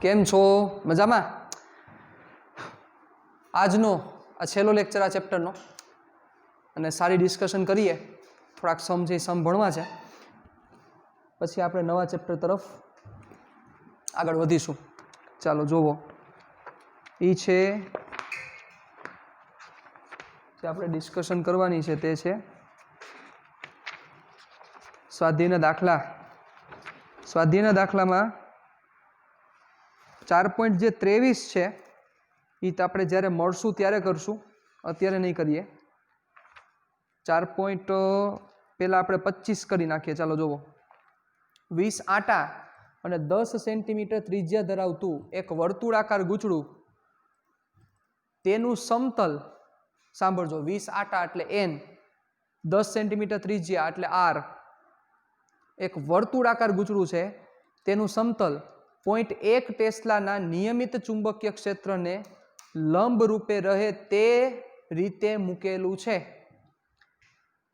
કેમ છો? મજામાં? આજનો આ છેલ્લો લેક્ચર આ ચેપ્ટરનો, અને સારી ડિસ્કશન કરીએ. થોડાક સમ ભણવા છે, પછી આપણે નવા ચેપ્ટર તરફ આગળ વધીશું. ચાલો જોવો, એ છે જે આપણે ડિસ્કશન કરવાની છે તે છે સ્વાધ્યાયના દાખલા. સ્વાધ્યાયના દાખલામાં 4.23 છે એ તો આપણે જ્યારે મળશું ત્યારે કરશું, અત્યારે નહીં કરીએ. 4. પહેલાં આપણે 25 કરી નાખીએ. ચાલો જુઓ, 20 આટા અને 10 સેન્ટીમીટર ત્રિજ્યા ધરાવતું એક વર્તુળાકાર ગૂંચળું, તેનું સમતલ, સાંભળજો, 20 આટા એટલે N, 10 સેન્ટીમીટર ત્રિજ્યા એટલે R, એક વર્તુળાકાર ગૂંચળું છે, તેનું સમતલ 0.1 ટેસ્લાના નિયમિત ચુંબકીય ક્ષેત્રને લંબ રૂપે રહે તે રીતે મૂકેલું છે.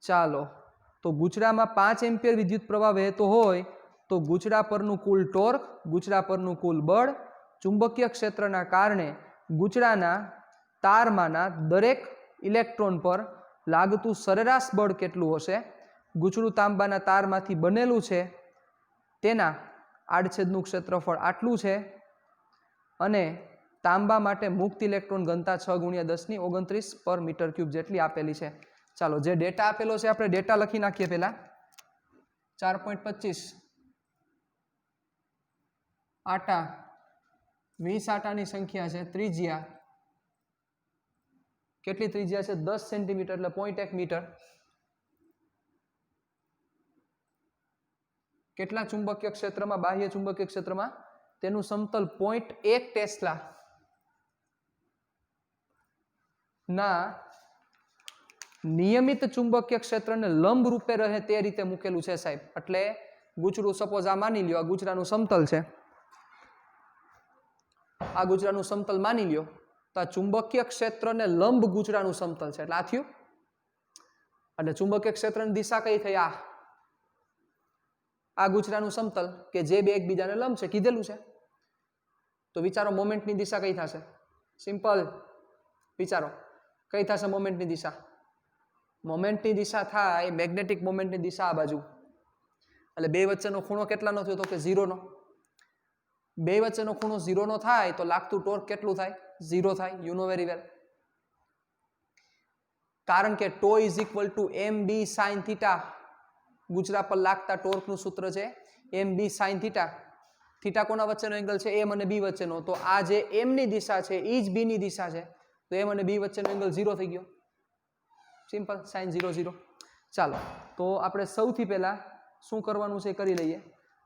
ચાલો, તો ગૂંચળામાં 5 એમ્પિયર વિદ્યુત પ્રવાહ વહેતો હોય તો ગૂંચળા પરનું કુલ ટોર્ક, ગૂંચળા પરનું કુલ બળ, ચુંબકીય ક્ષેત્રના કારણે ગૂંચળાના તારમાંના દરેક ઇલેક્ટ્રોન પર લાગતું સરેરાશ બળ કેટલું હશે. ગૂંચળું તાંબાના તારમાંથી બનેલું છે, તેના આડછેદનું ક્ષેત્રફળ આટલું છે, અને તાંબા માટે મુક્ત ઇલેક્ટ્રોન ઘનતા 6×10⁻29 પર મીટર ક્યુબ જેટલી આપેલી છે. ચાલો, જે ડેટા આપેલો છે આપણે ડેટા લખી નાખીએ. પહેલા 4.25 આટા, 20 આટાની સંખ્યા છે, ત્રિજ્યા કેટલી ત્રિજ્યા છે? 10 સેન્ટીમીટર એટલે 0.1 મીટર. કેટલા ચુંબકીય ક્ષેત્રમાં? બાહ્ય ચુંબકીય ક્ષેત્રમાં તેનું સમતલ 0.1 ટેસ્લા ના નિયમિત ચુંબકીય ક્ષેત્રને લંબ રૂપે રહે તે રીતે મૂકેલું છે સાહેબ. એટલે ગૂંચળું, સપોઝ આ માની લ્યો, આ ગૂંચળાનું સમતલ છે, આ ગૂંચળાનું સમતલ માની લ્યો, તો આ ચુંબકીય ક્ષેત્રને લંબ ગૂંચળાનું સમતલ છે, એટલે આ થયું. એટલે ચુંબકીય ક્ષેત્રની દિશા કઈ થઈ? આ ગૂંચળાનું સમતલ કે જે બે એકબીજાને લંબ છે કીધેલું છે. તો વિચારો, મોમેન્ટની દિશા કઈ થશે? સિમ્પલ વિચારો, કઈ થશે મોમેન્ટની દિશા? મોમેન્ટની દિશા થાય મેગ્નેટિક મોમેન્ટની દિશા આ બાજુ. એટલે બે વચ્ચેનો ખૂણો કેટલાનો થયો? તો કે 0નો. બે વચ્ચેનો ખૂણો 0નો થાય તો લાગતું ટોર્ક કેટલું થાય? 0 થાય. You know very well. કારણ કે ટો is equal to mb sin theta. ગૂંચળા પર લાગતા ટોર્કનું સૂત્ર છે mb sin થીટા. થીટા કોના વચ્ચેનો એંગલ છે? m અને b વચ્ચેનો. તો આ જે m ની દિશા છે એ જ b ની દિશા છે, તો m અને b વચ્ચેનો એંગલ 0 થઈ ગયો. Simple, sin 0 0. ચાલો, તો આપણે સૌથી પહેલા શું કરવાનું છે કરી લઈએ.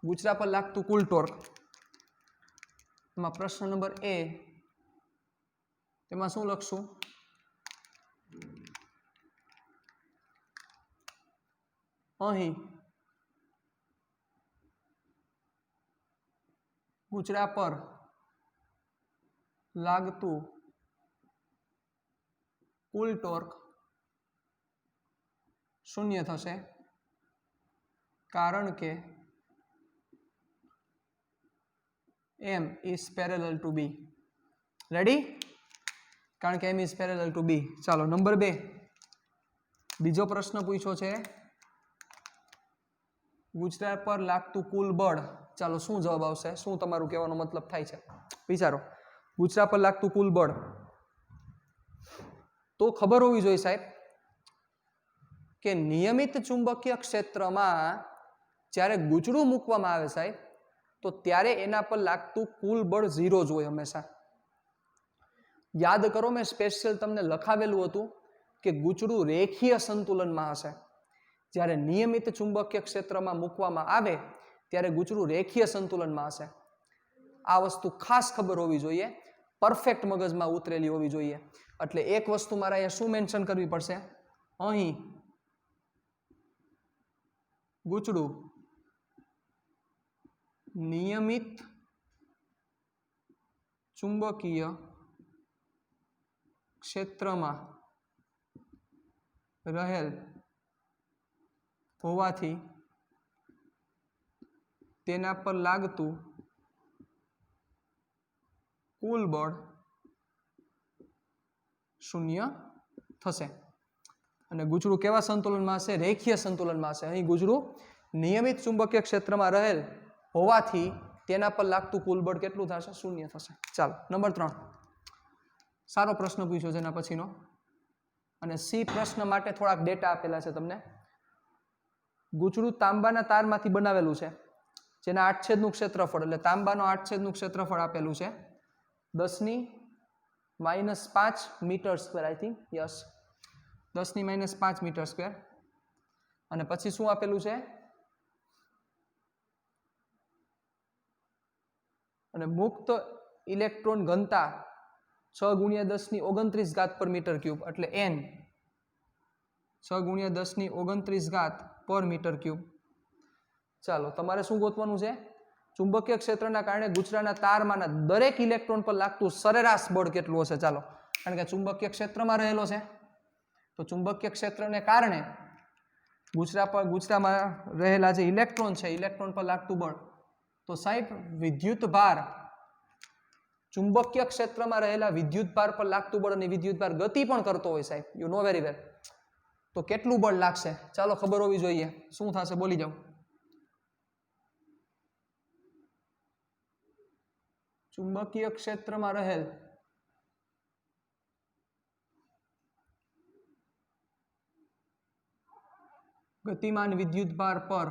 ગૂંચળા પર લાગતું કુલ ટોર્ક, એમાં પ્રશ્ન નંબર A, તેમાં શું લખશું? અહીં ગૂંચળા પર લાગતું કુલ ટોર્ક 0 થશે, કારણ કે m is parallel to b. Ready? કારણ કે m is parallel to b. ચાલો, નંબર 2, બીજો પ્રશ્ન પૂછ્યો છે ગૂંચળા પર લાગતું કુલ બળ. ચાલો, શું જવાબ આવશે? શું તમારું કહેવાનો મતલબ થાય છે? વિચારો, ગૂંચળા પર લાગતું કુલ બળ તો ખબર હોવી જોઈએ સાહેબ કે નિયમિત ચુંબકીય ક્ષેત્રમાં જ્યારે ગૂંચળું મૂકવામાં આવે સાહેબ, તો ત્યારે એના પર લાગતું કુલ બળ 0 જ હોય હંમેશા. યાદ કરો, મેં સ્પેશિયલ તમને લખાવેલું હતું કે ગૂંચળું રેખીય સંતુલનમાં હશે. જ્યારે નિયમિત ચુંબકીય ક્ષેત્રમાં મૂકવામાં આવે ત્યારે ગૂંચળું રેખીય સંતુલનમાં હશે. આ વસ્તુ ખાસ ખબર હોવી જોઈએ, પરફેક્ટ મગજમાં ઉતરેલી હોવી જોઈએ. એટલે એક વસ્તુ મારે અહીંયા શું મેન્શન કરવી પડશે? અહીં ગૂંચળું નિયમિત ચુંબકીય ક્ષેત્રમાં રહેલ હોવાથી તેના પર લાગતું કુલ બળ શૂન્ય થશે અને ગુજરું કેવા સંતુલનમાં હશે? રેખીય સંતુલનમાં હશે. અહીં ગુજરું નિયમિત ચુંબકીય ક્ષેત્રમાં રહેલ હોવાથી તેના પર લાગતું કુલ બળ કેટલું થશે? શૂન્ય થશે. ચાલો નંબર 3 સારો પ્રશ્ન પૂછ્યો છે એના પછીનો. અને સી પ્રશ્ન માટે થોડાક ડેટા આપેલા છે તમને. ગુચડું તાંબાના તારમાંથી બનાવેલું છે જેના આડછેદનું ક્ષેત્રફળ એટલે તાંબાનો આડછેદનું ક્ષેત્રફળ આપેલું છે 10⁻⁵ metre square. I think yes 10⁻⁵ metre square. અને પછી શું આપેલું છે? અને મુક્ત ઇલેક્ટ્રોન ઘનતા 6×10⁻29 પર મીટર ક્યુબ એટલે n 6×10⁻29 પર મીટર ક્યુબ. ચાલો તમારે શું ગોતવાનું છે? ચુંબકીય ક્ષેત્રના કારણે ગુચરાના તારમાંના દરેક ઇલેક્ટ્રોન પર લાગતું સરેરાશ બળ કેટલું હશે? ચાલો, કારણ કે ચુંબકીય ક્ષેત્રમાં રહેલો છે તો ચુંબકીય ક્ષેત્રને કારણે ગુચરામાં રહેલા જે ઇલેક્ટ્રોન છે ઇલેક્ટ્રોન પર લાગતું બળ. તો સાહેબ વિદ્યુત ભાર ચુંબકીય ક્ષેત્રમાં રહેલા વિદ્યુત ભાર પર લાગતું બળ અને વિદ્યુત ભાર ગતિ પણ કરતો હોય સાહેબ, યુ નો વેરી વેલ. તો કેટલું બળ લાગશે? ચાલો ખબર હોવી જોઈએ. શું થશે? બોલી જાઓ. ચુંબકીય ક્ષેત્રમાં રહેલ ગતિમાન વિદ્યુત ભાર પર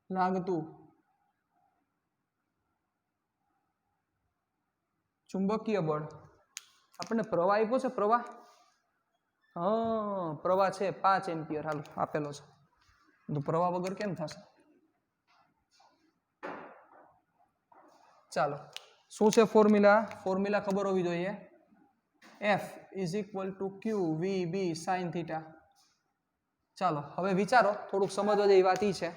લાગતું ચુંબકીય બળ. આપણને પ્રવાહ આપ્યો છે. પ્રવાહ પ્રવાહ છે 5 એમ્પિયર. હાલો આપેલો છે તો પ્રવાહ વગર કેમ થશે? ચાલો શું છે ફોર્મ્યુલા? ફોર્મ્યુલા ખબર હોવી જોઈએ. F = QVB sin θ. ચાલો હવે વિચારો, થોડુંક સમજવા જેવી વાત છે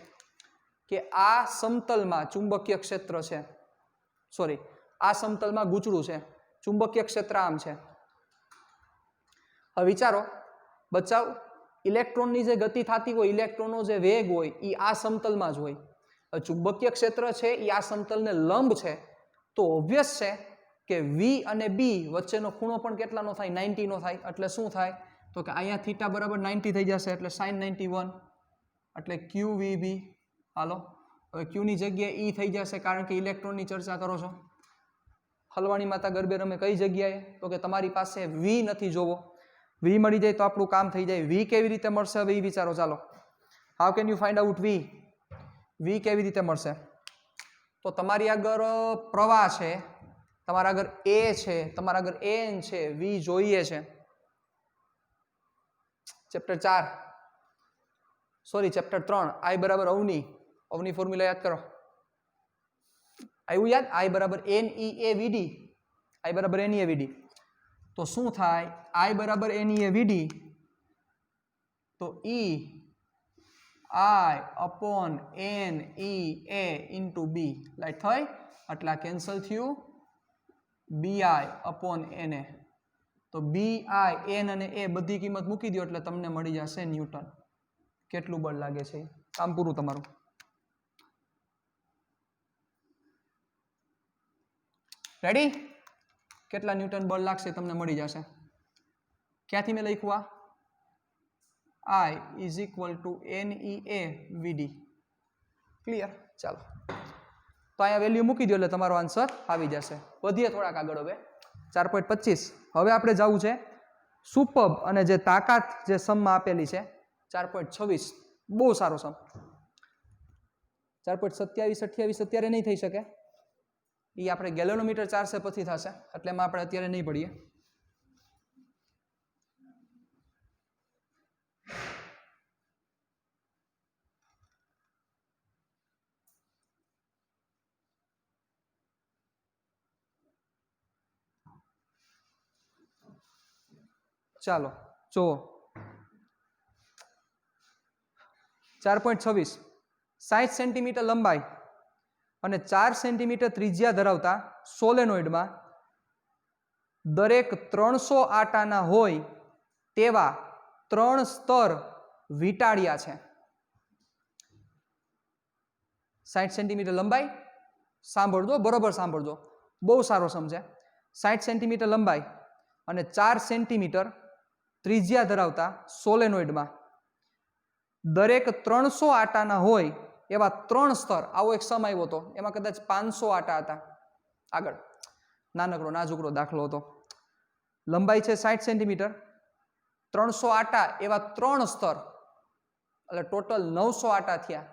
કે આ સમતલમાં ચુંબકીય ક્ષેત્ર છે, સોરી આ સમતલમાં ગૂંચળું છે, ચુંબકીય ક્ષેત્ર આમ છે. હવે વિચારો બચાવ, ઇલેક્ટ્રોનની જે ગતિ થતી હોય, ઇલેક્ટ્રોનનો જે વેગ હોય એ આ સમતલમાં જ હોય. ચુંબકીય ક્ષેત્ર છે એ આ સમતલને લંબ છે તો ઓબ્વિયસ છે કે V અને B વચ્ચેનો ખૂણો પણ કેટલાનો થાય? 90 નો થાય. એટલે શું થાય? તો કે અહીંયા θ બરાબર 90 થઈ જશે એટલે sin 91 એટલે QVB. હાલો હવે Q ની જગ્યાએ E થઈ જશે કારણ કે ઇલેક્ટ્રોનની ચર્ચા કરો છો. હલવાણી માતા ગરબે રમે કઈ જગ્યાએ? તો કે તમારી પાસે V નથી જોવો. V મળી જાય તો આપણું કામ થઈ જાય. V કેવી રીતે મળશે હવે એ વિચારો. ચાલો, how can you find out V? V કેવી રીતે મળશે? તો તમારી આગળ પ્રવાહ છે, તમારા આગળ A છે, તમારા આગળ N છે, V જોઈએ છે. ચેપ્ટર 4 સોરી ચેપ્ટર 3 I બરાબર અવની. અવની ફોર્મ્યુલા યાદ કરો. આવ્યું યાદ? I બરાબર NEAVD. I બરાબર NEAVD. તો શું થાય? I બરાબર NEAVD તો EI/NEA into B લાઈટ થઈ એટલે કેન્સલ થયું BI/NA. તો BI, N અને A બધી કિંમત મૂકી દો એટલે તમને મળી જશે ન્યૂટન. કેટલું બળ લાગે છે? કામ પૂરું તમારું. રેડી? કેટલા ન્યૂટન બળ લાગશે તમને મળી જશે. ક્યાંથી મેં લખ્યું? I = NEAVD. ક્લિયર? ચાલો તો અહીંયા વેલ્યુ મૂકી દો એટલે તમારો આન્સર આવી જશે. વધીએ થોડાક આગળ. હવે 4.25. હવે આપણે જવું છે સુપબ અને જે તાકાત જે સમમાં આપેલી છે 4.26. બહુ સારો સમ. 4.27 28 અત્યારે નહીં થઈ શકે. એ આપણે ગેલોનોમીટર ચાર્જે પછી થશે એટલે એમાં આપણે અત્યારે નહીં પડીએ. ચાલો જુઓ 4.26 60 સેન્ટીમીટર લંબાઈ અને 4 સેન્ટીમીટર ત્રિજ્યા ધરાવતા સોલેનોઇડમાં દરેક 300 આટાના હોય તેવા 3 સ્તર વીંટાળિયા છે. 60 સેન્ટીમીટર લંબાઈ, સાંભળજો બરોબર સાંભળજો, બહુ સારો સમજે. 60 સેન્ટીમીટર લંબાઈ અને 4 સેન્ટીમીટર ત્રિજ્યા ધરાવતા સોલેનોઇડમાં દરેક 300 આટાના હોય એવા 3 સ્તર, આવો એક સમ આવ્યો હતો, એમાં કદાચ 500 આટા હતા. આગળ નાનકડો નાજુકડો દાખલો હતો. લંબાઈ છે 60 સેન્ટીમીટર, 300 આટા એવા 3 સ્તર, એટલે ટોટલ 900 આટા થયા.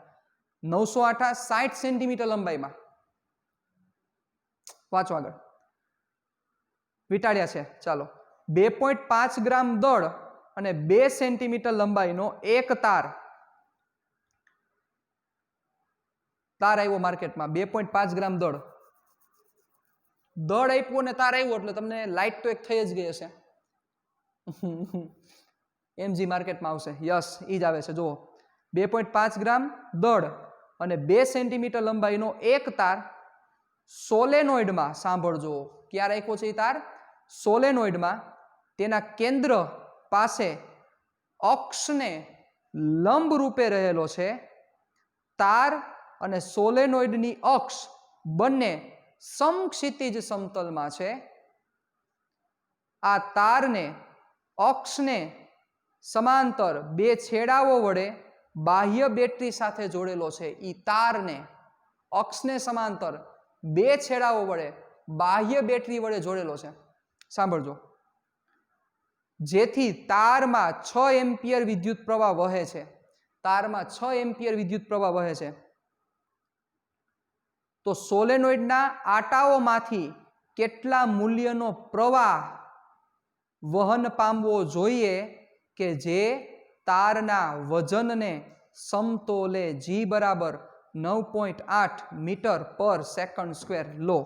900 આટા 60 સેન્ટીમીટર લંબાઈમાં. વાંચો આગળ. વીંટાળ્યા છે. ચાલો, 2.5 ગ્રામ દળ અને 2 સેન્ટીમીટર લંબાઈનો એક તાર આવ્યો માર્કેટમાં. 2.5 ગ્રામ દળ આપ્યું અને તાર આવ્યો એટલે તમને લાઈટ તો એક થઈ જ ગઈ હશે. એમજી માર્કેટમાં આવશે. યસ, એ જ આવે છે. જુઓ, 2.5 ગ્રામ દળ અને 2 સેન્ટીમીટર લંબાઈનો એક તાર સોલેનોઇડમાં, સાંભળજો, ક્યાં રાખ્યો છે એ તાર? સોલેનોઇડમાં તેના કેન્દ્ર પાસે અક્ષને લંબ રૂપે રહેલો છે. તાર અને સોલેનોઇડની અક્ષ બંને સમક્ષિતિજ સમતલમાં છે. આ તારને અક્ષને સમાંતર 2 છેડાઓ વડે બાહ્ય બેટરી સાથે જોડેલો છે. ઈ તારને અક્ષને સમાંતર 2 છેડાઓ વડે બાહ્ય બેટરી વડે જોડેલો છે. સાંભળજો. જેથી તારમાં 6 એમ્પિયર વિદ્યુત પ્રવાહ વહે છે. તારમાં 6 એમ્પિયર વિદ્યુત પ્રવાહ વહે છે. તો સોલેનોઇડના આટાઓમાંથી કેટલા મૂલ્યનો પ્રવાહ વહન પામવો જોઈએ કે જે તારના વજનને સમતોલે? G બરાબર 9.8 મીટર પર સેકન્ડ સ્ક્વેર લો.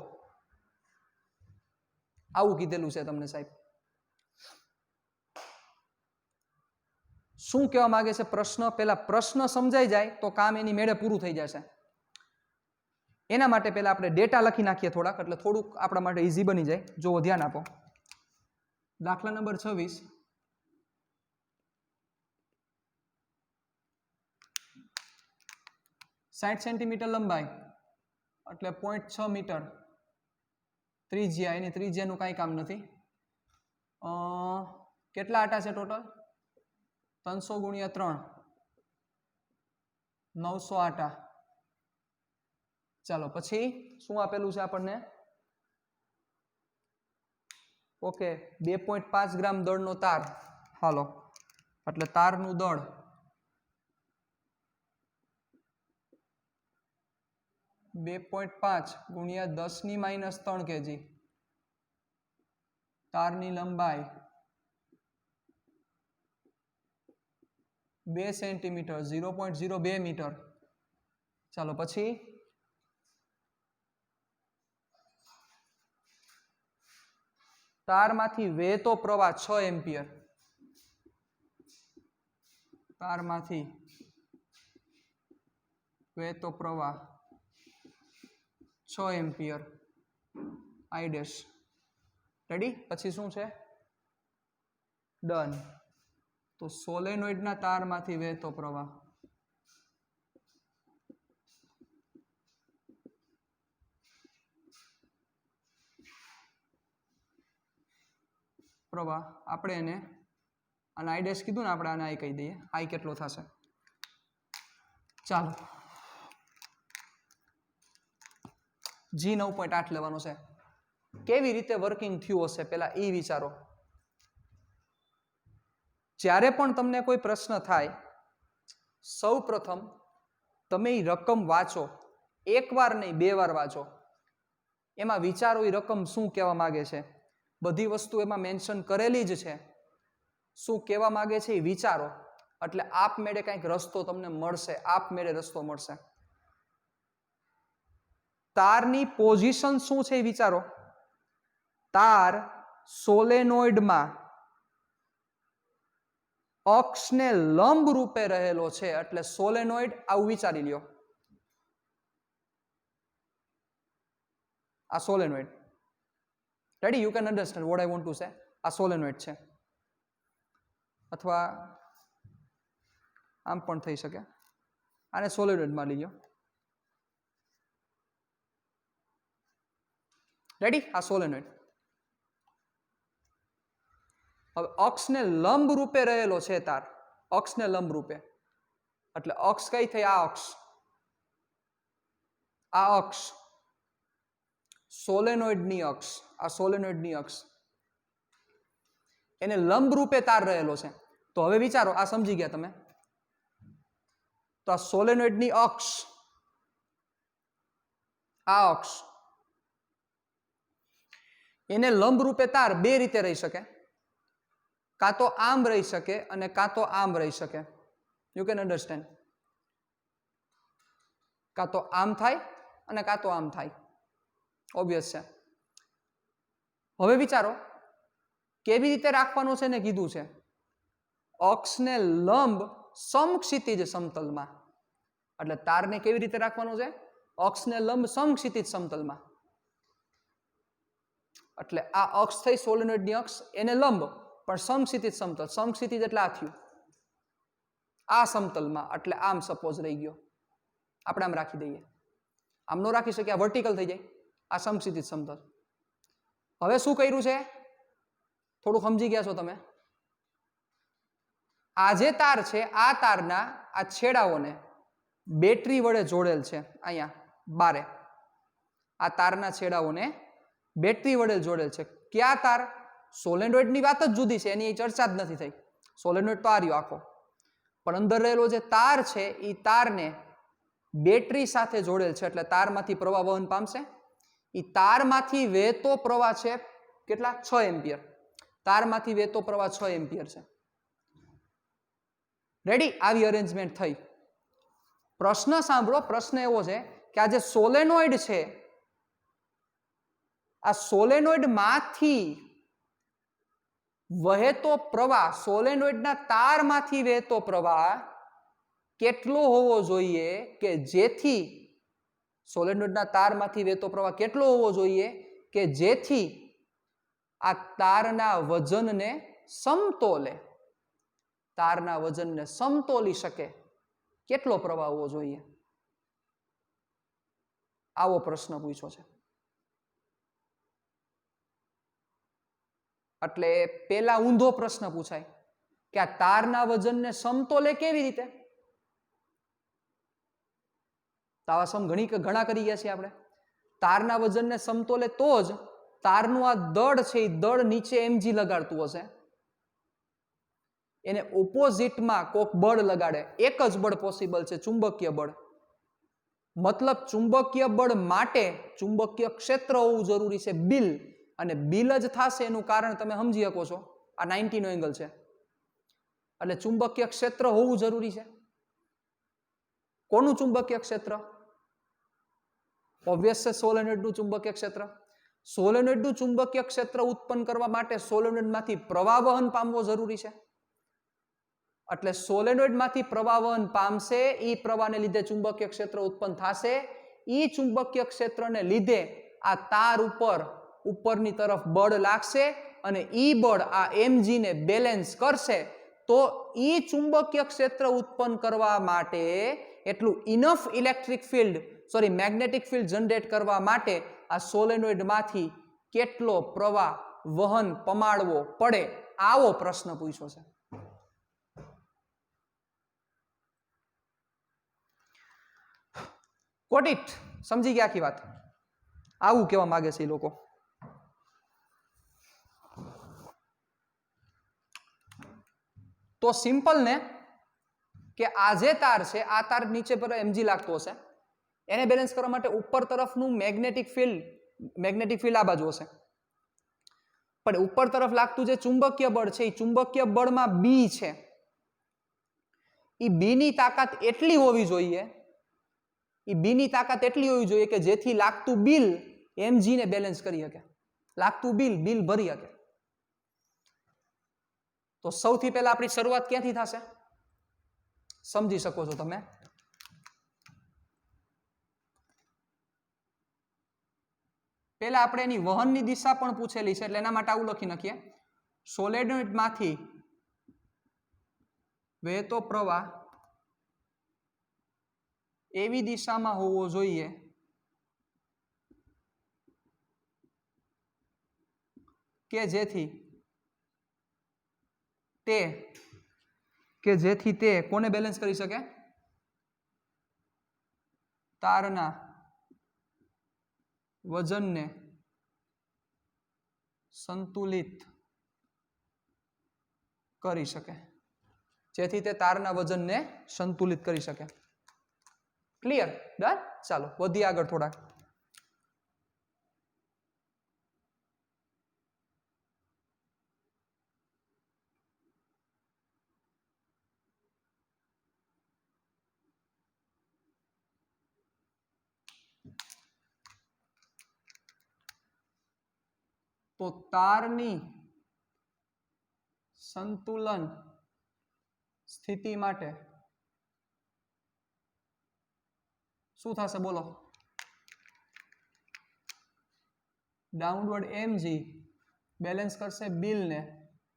આવું કીધેલું છે તમને સાહેબ. શું કહેવા માંગે છે પ્રશ્ન? પહેલા પ્રશ્ન સમજાઈ જાય તો કામ એની મેળે પૂરું થઈ જશે. એના માટે પહેલા આપણે ડેટા લખી નાખીએ થોડાક, એટલે થોડુંક આપણા માટે ઈઝી બની જાય. જો ધ્યાન આપો. દાખલા નંબર 26. સાઠ સેન્ટીમીટર લંબાઈ એટલે 0.6 મીટર ત્રિજ્યા. એની ત્રિજ્યાનું કાંઈ કામ નથી. કેટલા આટા છે ટોટલ? 300 ગુણ્યા 3, 900 આટા. ચાલો, પછી શું આપેલું છે આપણને? ઓકે, 2.5 ગ્રામ દળનો તાર. હાલો, એટલે તારનું દળ 2.5 ગુણ્યા 10⁻³ kg. તારની લંબાઈ 2 સેન્ટીમીટર, 0.02 મીટર. ચાલો, પછી તારમાંથી વહેતો પ્રવાહ 6 એમ્પિયર. તારમાંથી વહેતો પ્રવાહ 6 એમ્પિયર. આઈ ડેશ. રેડી? પછી શું છે? ડન. તો સોલેનોઇડના તારમાંથી વહેતો પ્રવાહ આપણે એને આને આઈ ડેશ કીધું ને, આપણે આને આઈ કહી દઈએ. આઈ કેટલો થશે? ચાલો, G 9.8 લેવાનો છે. કેવી રીતે વર્કિંગ થયું હશે પહેલા એ વિચારો. જ્યારે પણ તમને કોઈ પ્રશ્ન થાય, સૌ પ્રથમ તમે એ રકમ વાંચો. એક વાર નહીં, 2 વાર વાંચો. એમાં વિચારો એ રકમ શું કહેવા માંગે છે. બધી વસ્તુ એમાં મેન્શન કરેલી જ છે. શું કહેવા માંગે છે એ વિચારો, એટલે આપમેળે કંઈક રસ્તો તમને મળશે. આપમેળે રસ્તો મળશે. તારની પોઝિશન શું છે એ વિચારો. તાર સોલેનોઇડમાં અક્ષને લંબ રૂપે રહેલો છે, એટલે સોલેનોઇડ આવું વિચારી લ્યો. આ solenoid. Ready? You can understand what I want to say. આ સોલેનોઇડ છે. અથવા આમ પણ થઈ શકે. આને સોલેનોઇડમાં લઈ લો. રેડી? આ સોલેનોઇડ. હવે અક્ષને લંબ રૂપે રહેલો છે તાર, અક્ષને લંબ રૂપે, એટલે અક્ષ કઈ થઈ? આ અક્ષ, આ અક્ષ સોલેનોઇડની અક્ષ, આ સોલેનોઇડની અક્ષ, એને લંબ રૂપે તાર રહેલો છે. તો હવે વિચારો, આ સમજી ગયા તમે? તો આ સોલેનોઇડની અક્ષ, આ અક્ષ, એને લંબ રૂપે તાર બે રીતે રહી શકે. કાં તો આમ રહી શકે અને કાં તો આમ રહી શકે. You can understand? કાં તો આમ થાય અને કાં તો આમ થાય. ઓબ્વિયસ છે. હવે વિચારો કેવી રીતે રાખવાનું છે ને કીધું છે, અક્ષને લંબ સમક્ષિતિજ સમતલમાં. એટલે તારને કેવી રીતે રાખવાનું છે? અક્ષને લંબ સમક્ષિતિજ સમતલમાં. એટલે આ અક્ષ થઈ સોલેનોઇડની અક્ષ, એને લંબ પણ સમક્ષિતિજ સમતલ. સમક્ષિતિજ એટલે આ થયું, આ સમતલમાં, એટલે આમ સપોઝ રહી ગયો. આપણે આમ રાખી દઈએ. આમ નો રાખી શકીએ, આ વર્ટિકલ થઈ જાય. આ સમક્ષિતિજ સમતલ. હવે શું કર્યું છે? થોડું સમજી ગયા છો તમે? આ જે તાર છે, આ તારના આ છેડાઓને બેટરી વડે જોડેલ છે. અહીંયા બારે આ તારના છેડાઓને બેટરી વડે જોડેલ છે. ક્યાં તાર? સોલેનોઇડની વાત જ જુદી છે, એની ચર્ચા જ નથી થઈ. સોલેનોઇડ તો આ રહ્યો આખો, પણ અંદર રહેલો જે તાર છે એ તારને બેટરી સાથે જોડેલ છે. એટલે તારમાંથી પ્રવાહ વહન પામશે. એ તારમાંથી વહેતો પ્રવાહ છે કેટલા? 6 એમ્પિયર. તારમાંથી વહેતો પ્રવાહ 6 એમ્પિયર છે. રેડી? આવી અરેન્જમેન્ટ થઈ. પ્રશ્ન સાંભળો. પ્રશ્ન એવો છે કે આ જે સોલેનોઇડ છે, આ સોલેનોઇડ માંથી વહેતો પ્રવાહ, સોલેનોઇડના તારમાંથી વહેતો પ્રવાહ કેટલો હોવો જોઈએ કે જેથી, સોલેનોઇડના તારમાંથી વહેતો પ્રવાહ કેટલો હોવો જોઈએ કે જેથી આ તારના વજનને સમતોલે, તારના વજનને સમતોલી શકે. કેટલો પ્રવાહ હોવો જોઈએ? આવો પ્રશ્ન પૂછ્યો છે. એટલે પેલા ઊંધો પ્રશ્ન પૂછાય કે આ તારના વજનને સમતોલે કેવી રીતે? તો આવા સમ ઘણા કરી ગયા છીએ આપણે. તારના વજનને સમતોલે તો જ તારનું આ દળ છે એ દળ નીચે mg લગાડતું હશે, એને ઓપોઝિટમાં કોક બળ લગાડે. એક જ બળ પોસિબલ છે, ચુંબકીય બળ. મતલબ ચુંબકીય બળ માટે ચુંબકીય ક્ષેત્ર હોવું જરૂરી છે, બિલ. અને બિલ જ થશે એનું કારણ તમે સમજી શકો છો, આ 90 નો એંગલ છે. એટલે ચુંબકીય ક્ષેત્ર હોવું જરૂરી છે. કોનું ચુંબકીય ક્ષેત્ર? ઓબ્વિયસ છે સોલેનોઇડનું ચુંબકીય ક્ષેત્ર. સોલેનોઇડનું ચુંબકીય ક્ષેત્ર ઉત્પન્ન કરવા માટે સોલેનોઇડમાંથી પ્રવાહ વહન પામવો જરૂરી છે. એટલે સોલેનોઇડમાંથી પ્રવાહ વહન પામશે, એ પ્રવાહને લીધે ચુંબકીય ક્ષેત્ર ઉત્પન્ન થશે. એ ચુંબકીય ક્ષેત્રને લીધે આ તાર ઉપરની તરફ બળ લાગશે અને ઈ બળ આ mg ને બેલેન્સ કરશે. તો ઈ ચુંબકીય ક્ષેત્ર ઉત્પન્ન કરવા માટે એટલું enough electric field, sorry magnetic field generate કરવા માટે આ સોલેનોઇડમાંથી કેટલો પ્રવાહ વહન પમાડવો પડે, આવો પ્રશ્ન પૂછ્યો છે. Got it? સમજી ગયા આખી વાત? આવું કહેવા માંગે છે એ લોકો. તો સિમ્પલ ને કે આ જે તાર છે, આ તાર નીચે પર mg લાગતો હશે, એને બેલેન્સ કરવા માટે ઉપર તરફનું મેગ્નેટિક ફિલ્ડ આ બાજુ હશે. પણ ઉપર તરફ લાગતું જે ચુંબકીય બળ છે, એ ચુંબકીય બળમાં બી છે. એ બી ની તાકાત એટલી હોવી જોઈએ, કે જેથી લાગતું બિલ mg ને બેલેન્સ કરી શકે, લાગતું બિલ ભરી શકે. તો સૌથી પહેલા આપણી શરૂઆત ક્યાંથી થશે? સમજી શકો છો તમે? પહેલા આપણે એની વહનની દિશા પણ પૂછેલી છે, એટલે એના માટે આવું લખી નાખીએ. સોલેનોઇડમાંથી વહેતો પ્રવાહ એવી દિશામાં હોવો જોઈએ કે જેથી તે કોને બેલેન્સ કરી શકે? તારના વજનને સંતુલિત કરી શકે, જેથી તે તારના વજનને સંતુલિત કરી શકે. ક્લિયર? ડન? ચાલો વધીએ આગળ થોડાક. તો તારની સંતુલન સ્થિતિ માટે શું થશે બોલો? ડાઉનવર્ડ mg બેલેન્સ કરશે બિલને.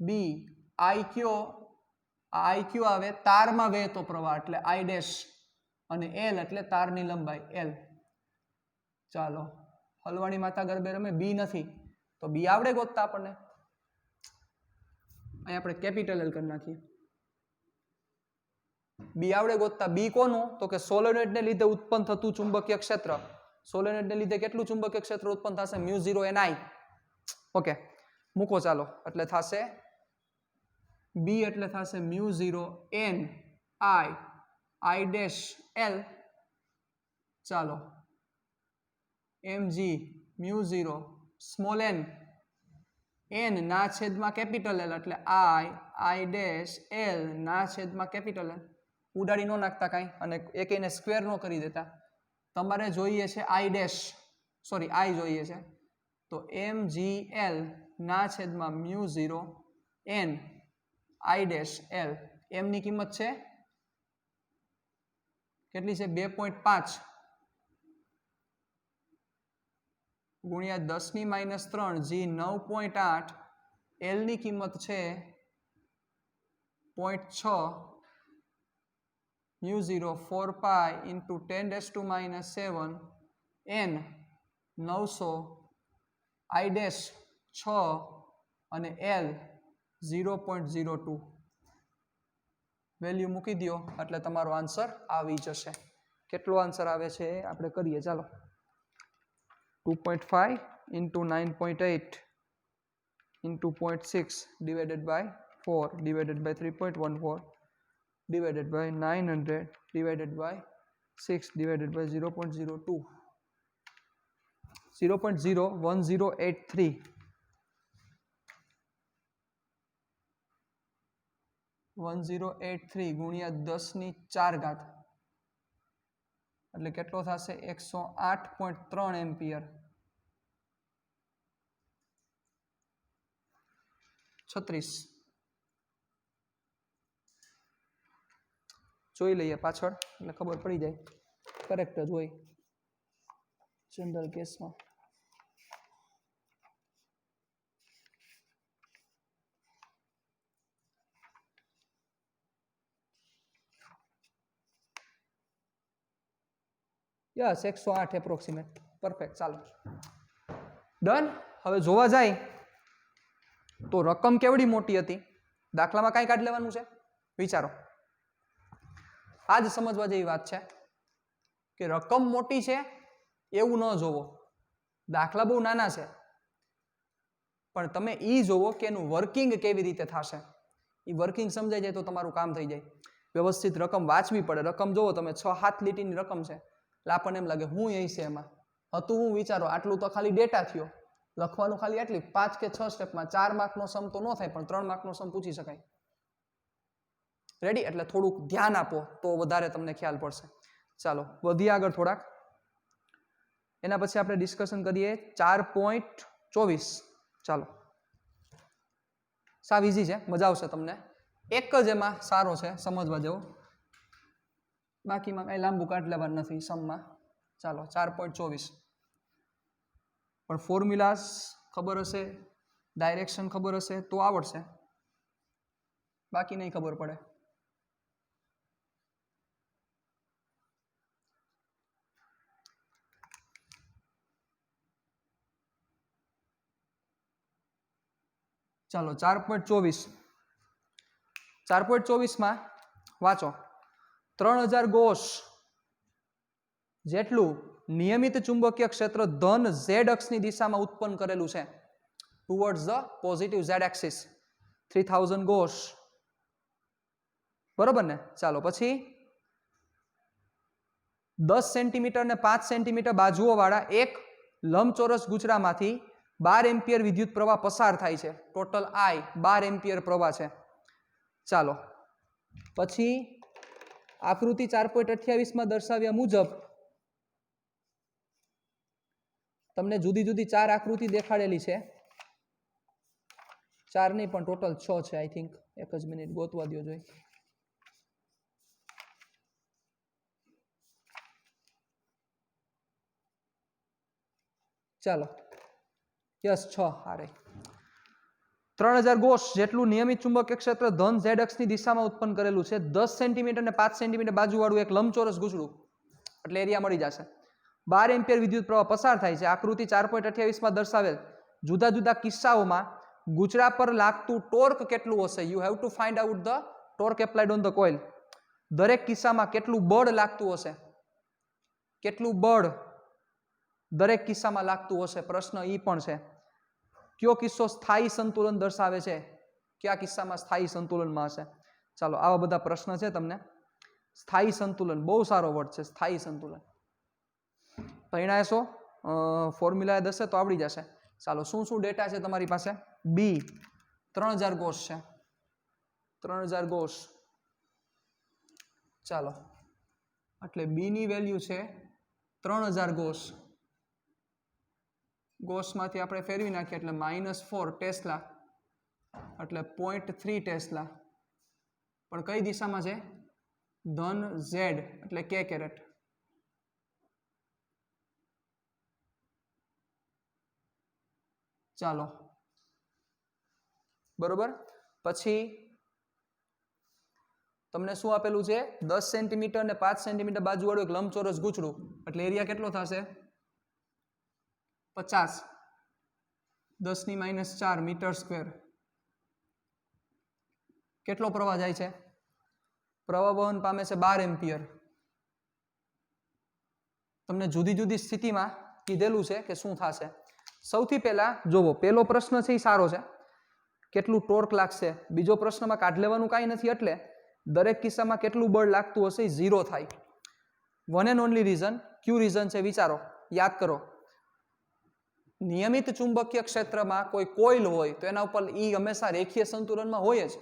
બી આઈ કયો આવે તારમાં વહેતો પ્રવાહ એટલે આઈ ડેશ, અને એલ એટલે તારની લંબાઈ એલ. ચાલો હલવાણી માથા ગરબે રમે. બી નથી તો બી આવડે ગોતતા આપણને. અહીં આપણે કેપિટલ એલ કરી નાખીએ. બી આવડે ગોતતા. બી કોનું? તો કે સોલેનોઇડને લીધે ઉત્પન્ન થતું ચુંબકીય ક્ષેત્ર. સોલેનોઇડને લીધે કેટલું ચુંબકીય ક્ષેત્ર ઉત્પન્ન થશે? μ0 ni. ઓકે મૂકો ચાલો. એટલે થશે બી એટલે થશે μ0 n i ડેશ l. ચાલો mg μ0 સ્મોલ n n ના છેદમાં કેપિટલ L એટલે i ડેશ l ના છેદમાં કેપિટલ L. ઉડાડી ન નાખતા કાંઈ અને એકેયને સ્ક્વેર ન કરી દેતા. તમારે જોઈએ છે i ડેશ, સોરી i જોઈએ છે, તો mgl ના છેદમાં μ0 n i dash l. m ની કિંમત છે કેટલી છે? 2.5 ગુણ્યા 10⁻³ g 9.8. l ની કિંમત છે 0.6 μ0 4 પાઈ ઇન્ટુ 10⁻⁷ n 900 i ડેશ 6 અને l 0.02. વેલ્યુ મૂકી દો એટલે તમારો આન્સર આવી જશે. કેટલો આન્સર આવે છે આપણે કરીએ. ચાલો 2.5 into 9.8 into 0.6 divided by 4 divided by 3.14 divided by 900 divided by 6 divided by 0.02 0.01083 1083 ગુણ્યા 10⁴ એટલે કેટલો થશે? 108.3 એમ્પિયર. 36 જોઈ લઈએ પાછળ એટલે ખબર પડી જાય. કરેક્ટ જ હોય જનરલ કેસમાં. Yes 108 approximate. પરફેક્ટ. ચાલો ડન. હવે જોવા જાય તો રકમ કેવડી મોટી હતી? દાખલામાં કાંઈ કાઢી લેવાનું છે? વિચારો. આ જ સમજવા જેવી વાત છે કે રકમ મોટી છે એવું ન જોવો. દાખલા બહુ નાના છે પણ તમે એ જોવો કે એનું વર્કિંગ કેવી રીતે થશે. એ વર્કિંગ સમજાઈ જાય તો તમારું કામ થઈ જાય. વ્યવસ્થિત રકમ વાંચવી પડે. રકમ જોવો તમે 6-7 લીટીની રકમ છે એટલે આપણને એમ લાગે હું એ છે એમાં હતું. હું વિચારો આટલું તો ખાલી ડેટા થયો. લખવાનું ખાલી આટલી 5 કે 6 સ્ટેપમાં. 4 માર્કનો સમ તો ન થાય પણ 3 માર્કનો સમ પૂછી શકાય. રેડી? એટલે થોડુંક ધ્યાન આપો તો વધારે તમને ખ્યાલ પડશે. ચાલો વધીએ આગળ થોડાક. એના પછી આપણે ડિસ્કશન કરીએ 4.24. ચાલો સાવ ઇઝી છે, મજા આવશે તમને. એક જ એમાં સારો છે સમજવા જેવો, બાકીમાં કઈ લાંબુ કાઢ લેવાનું નથી સમમાં. ચાલો 4.24. પણ ફોર્મ્યુલાસ ખબર હશે, ડાયરેક્શન ખબર હશે તો આવડશે, બાકી નહીં ખબર પડે. ચાલો 4.24 4.24 વાંચો 3000 ગોસ જેટલું નિયમિત ચુંબકીય ક્ષેત્ર ધન ઝેડ અક્ષની દિશામાં ઉત્પન્ન કરેલું છે towards the positive Z axis 3000 Gauss બરોબર ને. ચાલો પછી 10 સેન્ટીમીટર ને 5 સેન્ટીમીટર બાજુઓ વાળા એક લંબચોરસ ગુચરામાંથી 12 એમ્પિયર વિદ્યુત પ્રવાહ પસાર થાય છે. ટોટલ I 12 એમ્પિયર પ્રવાહ છે. ચાલો પછી આકૃતિ 4.28 દર્શાવ્યા મુજબ તમને જુદી જુદી 4 આકૃતિ દેખાડેલી છે. 4 નહીં પણ ટોટલ 6 છે આઈ થિંક. એક જ મિનિટ ગોતવા દો જોઈ. ચાલો યસ 6 હારે 3000 ગોસ જેટલું નિયમિત ચુંબકીય ક્ષેત્ર ધન ઝેડ અક્ષની દિશામાં ઉત્પન્ન કરેલું છે. 10 સેન્ટીમીટર ને 5 સેન્ટીમીટર બાજુવાળું એક લંબચોરસ ગુચડું એટલે એરિયા મળી જશે. 12 એમ્પિયર વિદ્યુત પ્રવાહ પસાર થાય છે. આકૃતિ 4.28 દર્શાવેલ જુદા જુદા કિસ્સાઓમાં ગુચડા પર લાગતું ટોર્ક કેટલું હશે. You have to find out the torque applied on the coil. દરેક કિસ્સામાં કેટલું બળ લાગતું હશે, કેટલું બળ દરેક કિસ્સામાં લાગતું હશે. પ્રશ્ન ઈ પણ છે. કયો કિસ્સો સ્થાયી સંતુલન દર્શાવે છે, કયા કિસ્સામાં સ્થાયી સંતુલનમાં હશે. ચાલો આવા બધા પ્રશ્ન છે તમને. સ્થાયી સંતુલન બહુ સારો વર્ડ છે, સ્થાયી સંતુલન. પરિણાશો ફોર્મ્યુલા દસે તો આવડી જશે. ચાલો શું શું ડેટા છે તમારી પાસે. બી 3000 ગોસ છે, 3000 ગોસ. ચાલો એટલે બી ની વેલ્યુ છે 3000 ગોસ. ગોસમાંથી આપણે ફેરવી નાખીએ એટલે -4 ટેસ્લા એટલે 0.3 ટેસ્લા. પણ કઈ દિશામાં છે, ધન ઝેડ એટલે કે કેરેટ. ચાલો બરોબર. પછી તમને શું આપેલું છે, 10 સેન્ટીમીટર ને 5 સેન્ટીમીટર બાજુવાળું એક લંબચોરસ ગૂંચળું એટલે એરિયા કેટલો થશે 50 10 - 4 મીટર સ્ક્વેર. કેટલો પ્રવાહ જાય છે, પ્રવાહ વહન પામે છે 12 એમ્પિયર. તમને જુદી જુદી સ્થિતિમાં કીધેલું છે કે શું થશે. સૌથી પહેલા જોવો, પહેલો પ્રશ્ન છે એ સારો છે, કેટલું ટોર્ક લાગશે. બીજો પ્રશ્નમાં કાઢ લેવાનું કાંઈ નથી એટલે દરેક કિસ્સામાં કેટલું બળ લાગતું હશે એ 0 થાય. One and only reason, Q reason છે વિચારો, યાદ કરો. નિયમિત ચુંબકીય ક્ષેત્રમાં કોઈ કોઇલ હોય તો એના ઉપર ઈ હંમેશા રેખીય સંતુલનમાં હોય જ.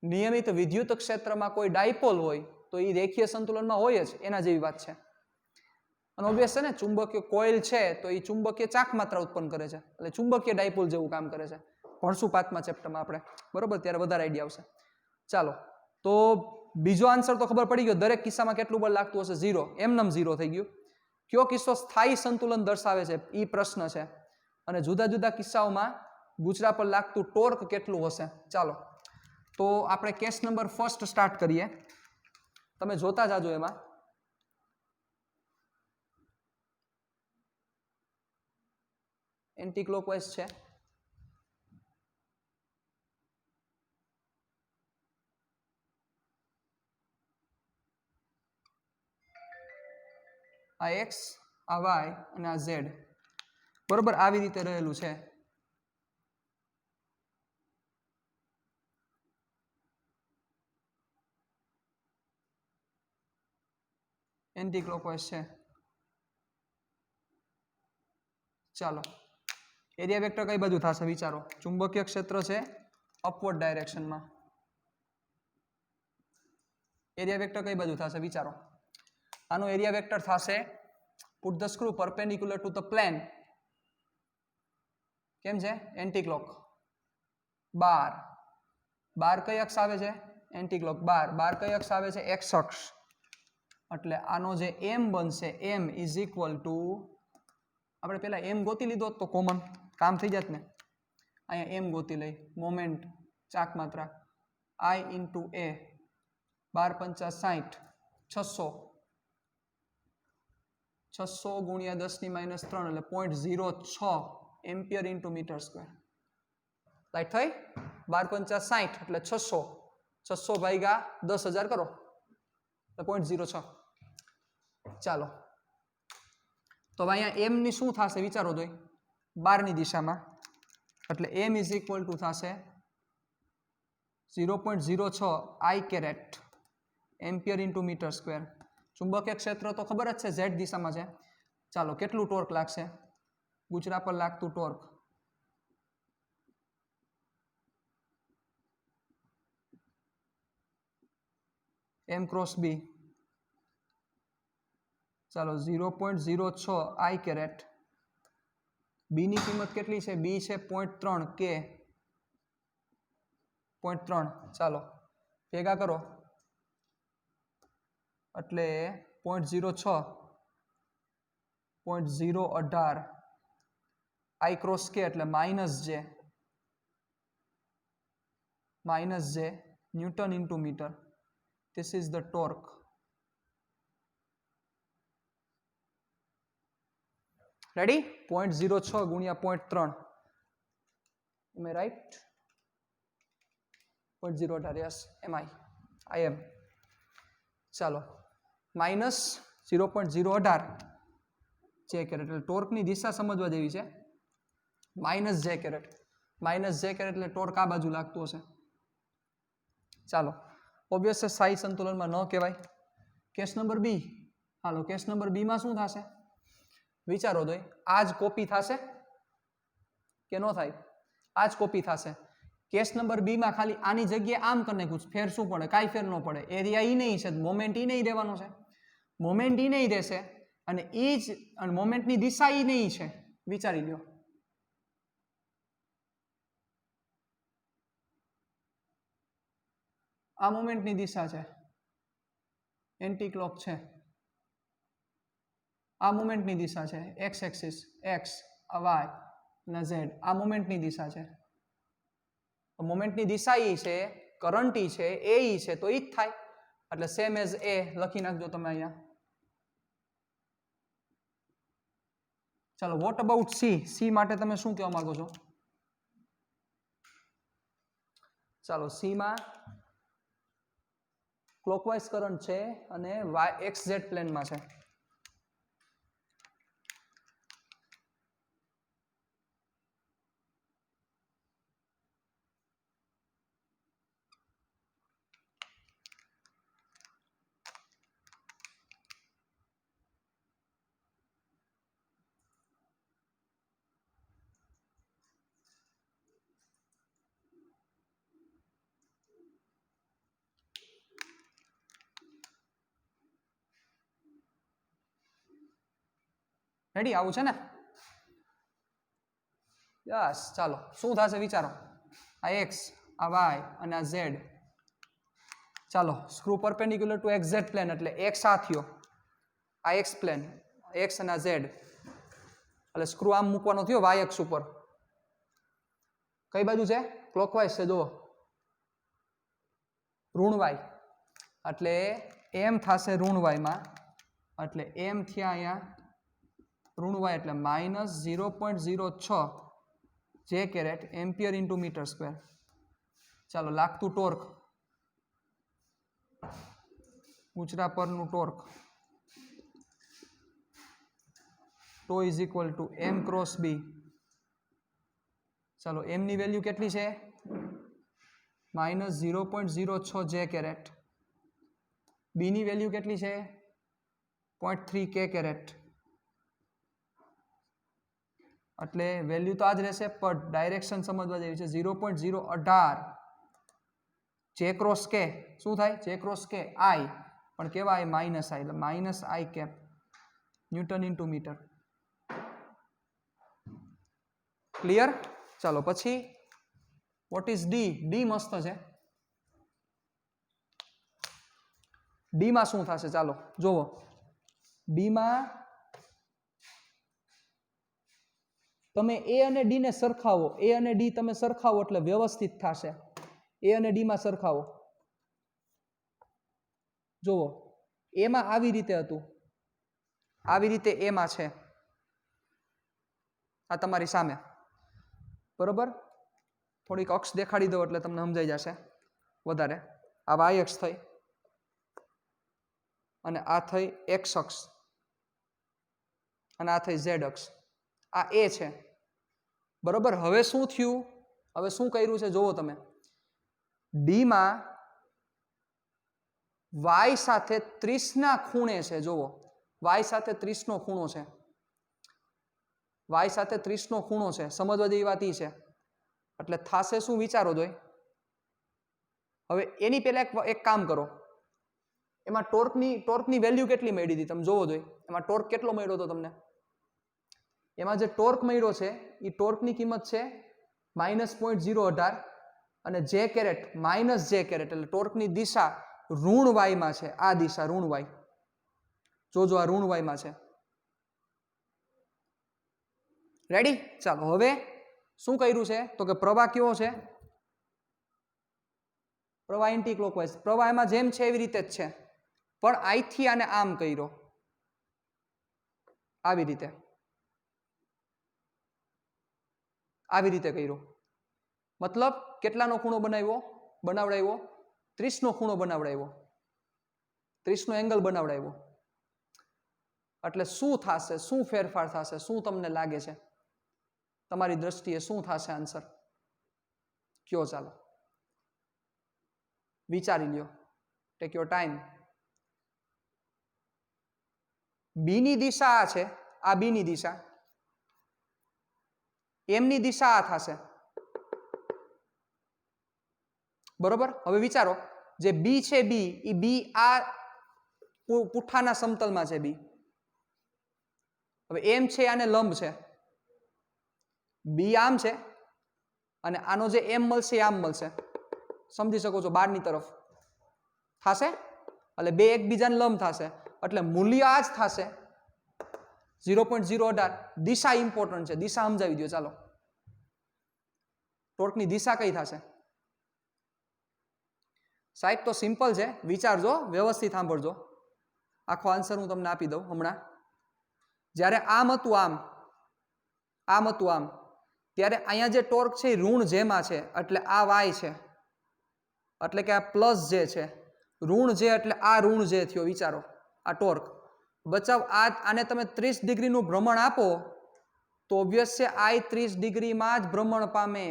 નિયમિત વિદ્યુત ક્ષેત્રમાં કોઈ ડાયપોલ હોય તો એ રેખીય સંતુલનમાં હોય જ. એના જેવી વાત છે. અને ઓબ્વિયસ છે ને, ચુંબકીય કોઇલ છે તો એ ચુંબકીય ચાક માત્રા ઉત્પન્ન કરે છે એટલે ચુંબકીય ડાયપોલ જેવું કામ કરે છે. ભણશું 5મા ચેપ્ટરમાં આપણે, બરોબર, ત્યારે વધારે આઈડિયા આવશે. ચાલો તો બીજો આન્સર તો ખબર પડી ગયો, દરેક કિસ્સામાં કેટલું બળ લાગતું હશે 0. એમનેમ 0 થઈ ગયું. કયો કિસ્સો સ્થાયી સંતુલન દર્શાવે છે એ પ્રશ્ન છે. અને જુદા જુદા કિસ્સાઓમાં ગુચરા પર લાગતું ટોર્ક કેટલું હશે. ચાલો તો આપણે કેસ નંબર 1 સ્ટાર્ટ કરીએ. તમે જોતા જાજો. એમાં એન્ટી ક્લોકવાઇઝ છે. આ એક્સ, આ વાય અને આ ઝેડ, બરોબર, આવી રીતે રહેલું છે. એન્ટી ક્લોકવાઇઝ છે. ચાલો એરિયા વેક્ટર કઈ બાજુ થશે વિચારો. ચુંબકીય ક્ષેત્ર છે અપવર્ડ ડાયરેક્શનમાં. એરિયા વેક્ટર કઈ બાજુ થશે વિચારો. આનો એરિયા વેક્ટર થશે, put the screw perpendicular to the plane. કેમ છે, એન્ટી ક્લોક. 12 કઈ અક્ષ આવે છે, એન્ટી ક્લોક. 12 કઈ અક્ષ આવે છે, એક્સ અક્ષ. એટલે આનો જે m બનશે, m ઇઝ ઇક્વલ ટુ, આપણે પેલા m ગોતી લીધો તો કોમન કામ થઈ જાત ને. અહીંયા m ગોતી લઈ, મોમેન્ટ ચાક માત્રા, I ઇન્ટુ a. 12 × 5 = 60. 600 ગુણ્યા 10 - 3 એટલે 0.06 એમ્પિયર ઇન્ટુ મીટર સ્ક્વેર. લાઈટ થઈ 12 × 5 = 60 એટલે 600 600 ભાગ્યા 10,000 કરો તો 0.06 ચાલો તો અહીંયા m ની શું થશે વિચારો તો 12 ની દિશામાં એટલે m = થશે 0.06 I caret ampere × metre square ચુંબકીય ક્ષેત્ર તો ખબર જ છે z દિશામાં છે ચાલો કેટલું ટોર્ક લાગશે ગુચરા પર લાગતું ટોર્ક m × b ચાલો 0.06 I કેરેટ b ની કિંમત કેટલી છે b છે 0.3 k 0.3 ચાલો ભેગા કરો એટલે 0.06 0.018 I × k એટલે -j newton × metre this is the torque ready 0.06 ગુણ્યા 0.3 am I right 0.018 yes am I am ચાલો -0.018 j કેરેટ એટલે ટોર્કની દિશા સમજવા જેવી છે -j કેરેટ એટલે ટોર્ક આ બાજુ લાગતું હશે ચાલો ઓબ્વિયસ છે સ્થાયી સંતુલનમાં ન કહેવાય કેસ નંબર બી હાલો કેસ નંબર બી માં શું થશે વિચારો તો આ જ કોપી થશે કે ન થાય આ જ કોપી થશે કેસ નંબર બી માં ખાલી આની જગ્યાએ આમ કરીને કુછ ફેર શું પડે કાંઈ ફેર ન પડે એરિયા ઈ નહીં છે મોમેન્ટ ઈ નહીં દેવાનો છે મોમેન્ટ ઈ નહીં દેશે અને ઈ જ અને મોમેન્ટની દિશા ઈ નહીં છે વિચારી લ્યો આ મોમેન્ટની દિશા છે એન્ટી ક્લોક છે આ મોમેન્ટની દિશા છે x એક્સિસ x y અને z આ મોમેન્ટની દિશા છે મોમેન્ટની દિશા ઈ છે કરંટ ઈ છે એ ઈ છે તો ઈ જ થાય એટલે સેમ એઝ એ લખી નાખજો તમે અહીંયા ચાલો વોટ અબાઉટ સી માટે તમે શું કહેવા માંગો છો ચાલો સી માં ક્લોકવાઇઝ કરંટ છે અને xz પ્લેનમાં છે રેડી આવું છે ને યસ ચાલો શું થશે વિચારો આ x આ y અને આ z ચાલો screw perpendicular to xz plane એટલે x આ થયો આ x પ્લેન x અને આ z એટલે સ્ક્રૂ આમ મૂકવાનો થયો y અક્ષ ઉપર કઈ બાજુ છે ક્લોકવાઇઝ છે જુઓ ઋણ y એટલે m થશે ઋણ y માં એટલે m થયા અહીંયા ઋણ y એટલે -0.06 j caret ampere × metre square ચાલો લાગતું ટોર્ક ગુચરા પરનું ટોર્ક ટો = m × b ચાલો m ની વેલ્યુ કેટલી છે -0.06 j કેરેટ b ની વેલ્યુ કેટલી છે 0.3 k કેરેટ એટલે વેલ્યુ તો આ જ રહેશે પણ ડાયરેક્શન સમજવા જેવી છે 0.018 j × k શું થાય j × k I પણ કેવા I -I એટલે -I cap newton × metre clear ચાલો પછી વોટ ઇઝ ડી મસ્ત છે ડી માં શું થશે ચાલો જોવો ડી માં તમે એ અને ડી ને સરખાવો એ અને ડી તમે સરખાવો એટલે વ્યવસ્થિત થશે એ અને ડી માં સરખાવો જુઓ એમાં આવી રીતે હતું આવી રીતે એમાં છે આ તમારી સામે બરોબર થોડીક અક્ષ દેખાડી દો એટલે તમને સમજાઈ જશે વધારે. આ વાય અક્ષ થઈ અને આ થઈ એક્સ અક્ષ અને આ થઈ ઝેડ અક્ષ. આ એ છે બરોબર. હવે શું થયું? હવે શું કર્યું છે જોવો તમે. ડીમાં વાય સાથે 30 ખૂણે છે. જોવો વાય સાથે 30 ખૂણો છે. વાય સાથે 30 ખૂણો છે. સમજવા જેવી વાત એ છે. એટલે થાશે શું વિચારો જોઈ. હવે એની પહેલા એક કામ કરો. એમાં ટોર્કની વેલ્યુ કેટલી મળી હતી તમે જોવો જોઈએ. એમાં ટોર્ક કેટલો મળ્યો હતો તમને? એમાં જે ટોર્ક મળ્યો છે એ ટોર્કની કિંમત છે -0.018 અને જે કેરેટ -j કેરેટ. એટલે ટોર્કની દિશા ઋણ વાયમાં છે. આ દિશા ઋણ વાય. જોજો આ ઋણ વાયમાં છે. રેડી? ચાલો હવે શું કર્યું છે તો કે પ્રવાહ કેવો છે? પ્રવાહ એન્ટી ક્લોકવાઇઝ. પ્રવાહ એમાં જેમ છે એવી રીતે જ છે, પણ અહીંથી આને આમ કર્યો, આવી રીતે, આવી રીતે કર્યો. મતલબ કેટલાનો ખૂણો બનાવડાવ્યો? 30 ખૂણો બનાવડાવ્યો, 30 એંગલ બનાવડાવ્યો. એટલે શું થશે? શું ફેરફાર થશે? શું તમને લાગે છે? તમારી દ્રષ્ટિએ શું થશે આન્સર? કયો ચાલો વિચારી લ્યો. Take your time. બી ની દિશા આ છે, આ બી ની દિશા. એમની દિશા આ થશે બરોબર. હવે વિચારો જે બી છે, બી આ પુઠ્ઠાના સમતલમાં છે બી. હવે એમ છે આને લંબ છે. બી આમ છે અને આનો જે એમ મળશે એ આમ મળશે. સમજી શકો છો? બહારની તરફ થશે એટલે બે એકબીજાને લંબ થશે એટલે મૂલ્ય આ જ થશે 0.018. દિશા ઇમ્પોર્ટન્ટ છે. દિશા સમજાવી દો ચાલો. ટોર્કની દિશા કઈ થશે સાહેબ? તો સિમ્પલ છે. વિચારજો, વ્યવસ્થિત સાંભળજો. આખો આન્સર હું તમને આપી દઉં હમણાં. જ્યારે આમ હતું આમ હતું આમ, ત્યારે અહીંયા જે ટોર્ક છે એ ઋણ જેમાં છે એટલે આ વાય છે, એટલે કે આ પ્લસ જે છે. ઋણ જે એટલે આ ઋણ જે થયો. વિચારો આ ટોર્ક બચાવ. આને તમે 30 ડિગ્રીનું ભ્રમણ આપો તો ઓબ્વિયસ છે આ 30 ડિગ્રીમાં જ ભ્રમણ પામે.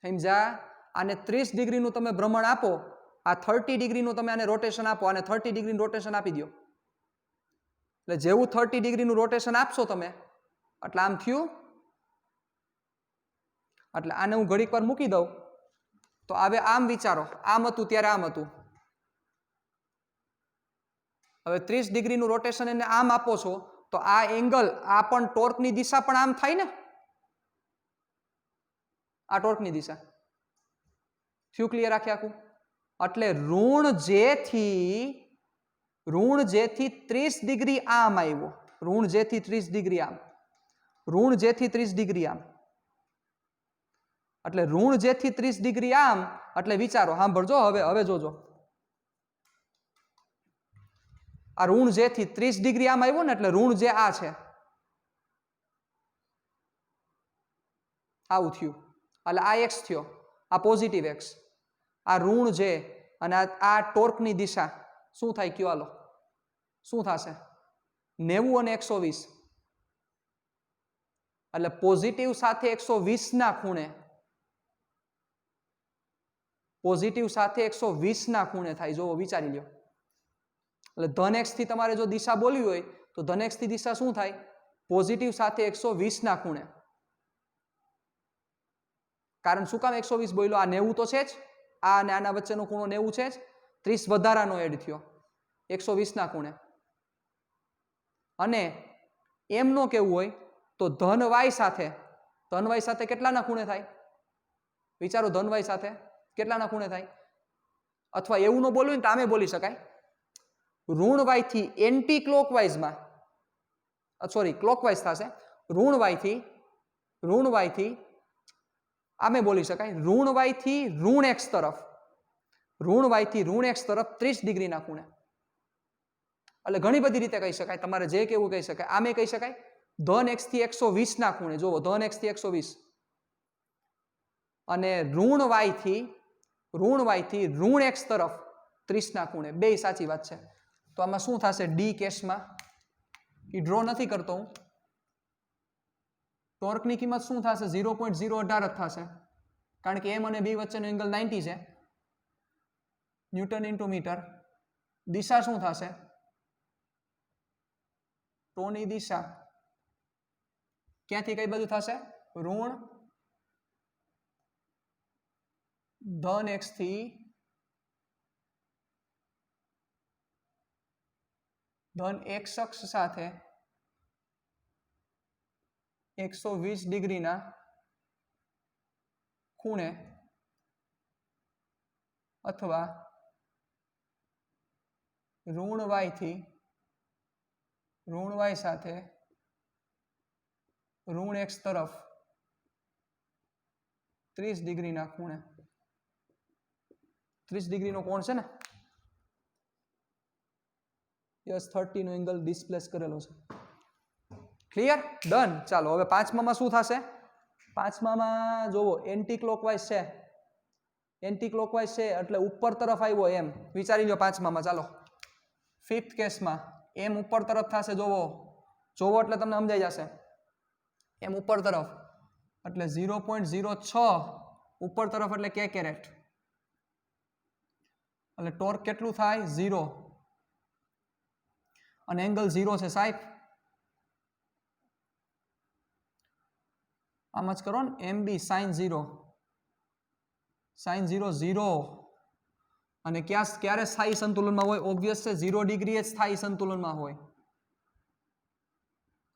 સમજા? આને 30 ડિગ્રીનું તમે ભ્રમણ આપો, આ 30 ડિગ્રીનું તમે આને રોટેશન આપો, આને 30 ડિગ્રીનું રોટેશન આપી દો. એટલે જેવું 30 ડિગ્રીનું રોટેશન આપશો તમે એટલે આમ થયું. એટલે આને હું ઘડીક વાર મૂકી દઉં તો હવે આમ વિચારો. આમ હતું ત્યારે આમ હતું. હવે 30 ડિગ્રીનું રોટેશન એને આમ આપો છો તો આ એંગલ, આ પણ ટોર્કની દિશા પણ આમ થાય ને. આ ટોર્કની દિશા થયું ક્લિયર આખે આખું? એટલે ઋણ જેથી 30 ડિગ્રી આમ આવ્યો. ઋણ જેથી 30 ડિગ્રી આમ, ઋણ જેથી 30 ડિગ્રી આમ. એટલે ઋણ જેથી 30 ડિગ્રી આમ એટલે વિચારો, સાંભળજો હવે જોજો. આ ઋણ જેથી 30 ડિગ્રી આમ આવ્યો ને એટલે ઋણ જે આ છે આવું થયું. એટલે આ એક્સ થયો, આ પોઝિટિવ એક્સ. આ ઋણ જે અને આ ટોર્કની દિશા શું થાય કયો? હાલો શું થશે? 90 અને 120. એટલે પોઝિટિવ સાથે 120 ના ખૂણે, પોઝિટિવ સાથે 120 ના ખૂણે થાય. જોવો વિચારી લ્યો. એટલે ધન એક્સ થી તમારે જો દિશા બોલવી હોય તો ધન એક્સ થી દિશા શું થાય? પોઝિટિવ સાથે 120 ના ખૂણે. કારણ શું કામ 120 બોલ્યો? આ 90 તો છે જ, આ અને આના વચ્ચેનો ખૂણો 90 છે જ, 30 વધારાનો એડ થયો 120 ના ખૂણે. અને એમ નો કેવું હોય તો ધન વાય સાથે કેટલાના ખૂણે થાય? વિચારો, ધન વાય સાથે કેટલાના ખૂણે થાય? અથવા એવું ન બોલવું ને તો આમે બોલી શકાય. ઋણ વાય થી એન્ટી ક્લોકવાઇઝમાં, સોરી ક્લોકવાઇઝ થશે. ઋણ વાય થી આમે બોલી શકાય. ઋણ વાય થી ઋણ એક્સ તરફ, ઋણ વાય થી ઋણ એક્સ તરફ 30 ડિગ્રીના ખૂણે. એટલે ઘણી બધી રીતે કહી શકાય. તમારે જે કેવું કહી શકાય. આમે કહી શકાય ધન એક્સ થી 120 ના ખૂણે. જોવો ધન એક્સ થી 120 અને ઋણ y થી ઋણ x તરફ 30 ના ખૂણે, બે સાચી વાત છે. તો આમાં શું થશે? ડી કેસમાં એ ડ્રો નથી કરતો હું. ટોર્કની કિંમત શું થશે? 0.018 જ થશે, કારણ કે એમ અને બી વચ્ચેનો એંગલ 90 છે. Newton into metre. દિશા શું થશે? ટોની દિશા ક્યાંથી કઈ બાજુ થશે? ઋણ ધન x થી ધન x અક્ષ સાથે 120 ડિગ્રીના ખૂણે અથવા ઋણ y થી ઋણ y સાથે ઋણ x તરફ 30 ડિગ્રીના ખૂણે. 30 ડિગ્રીનો કોણ છે ને? યસ, 30 નો એંગલ ડિસ્પ્લેસ કરેલો છે. ક્લિયર? ડન. ચાલો હવે પાંચમામાં શું થશે? પાંચમામાં જોવો, એન્ટી ક્લોકવાઇઝ છે. એન્ટી ક્લોકવાઇઝ છે એટલે ઉપર તરફ આવ્યો એમ વિચારી લો. પાંચમામાં ચાલો ફિફ્થ કેસમાં એમ ઉપર તરફ થશે. જોવો એટલે તમને સમજાઈ જશે. એમ ઉપર તરફ એટલે 0.06 ઉપર તરફ એટલે કે કેરેટ. એટલે ટોર્ક કેટલું થાય? 0. અને એંગલ 0 છે સાહેબ. આમ જ કરો ને, એમ બી સાઇન 0 0. અને ક્યારે સ્થાયી સંતુલનમાં હોય? ઓબ્વિયસ છે, 0 ડિગ્રી જ સ્થાયી સંતુલનમાં હોય.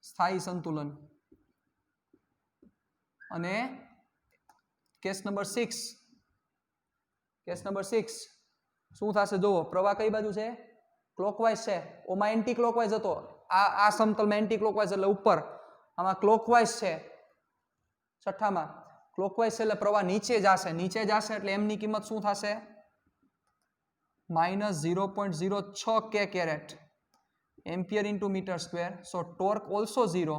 સ્થાયી સંતુલન. અને કેસ નંબર 6 શું થશે? જુઓ, પ્રવાહ કઈ બાજુ છે? ક્લોકવાઇઝ છે. ઓમાં એન્ટી ક્લોકવાઇઝ હતો. આ સમતલમાં એન્ટી ક્લોકવાઇઝ એટલે ઉપર. આમાં ક્લોકવાઇઝ છે. છઠ્ઠામાં ક્લોકવાઇઝ છે એટલે પ્રવાહ નીચે જશે એટલે એમની કિંમત શું થશે? -0.06 કે caret ampere into metre square. So torque also 0.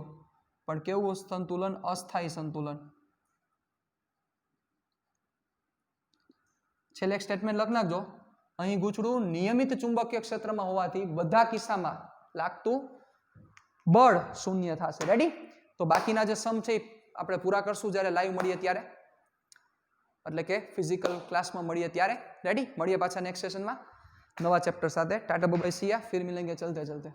પણ કેવું સંતુલન? અસ્થાયી સંતુલન. છેલ્લે એક સ્ટેટમેન્ટ લખ નાખજો. અહીં ગૂંચળું નિયમિત ચુંબકીય ક્ષેત્રમાં હોવાથી બધા કિસ્સામાં લાગતું બળ શૂન્ય થશે. રેડી? તો બાકીના જે સમ છે આપણે પૂરા કરશું જ્યારે લાઈવ મળીએ ત્યારે, એટલે કે ફિઝિકલ ક્લાસમાં મળીએ ત્યારે. રેડી? મળીએ પાછા નેક્સ્ટ સેશનમાં નવા ચેપ્ટર સાથે. ટાટા બાય બાય, સિયા, ફિર મિલેંગે ચલતે ચલતે.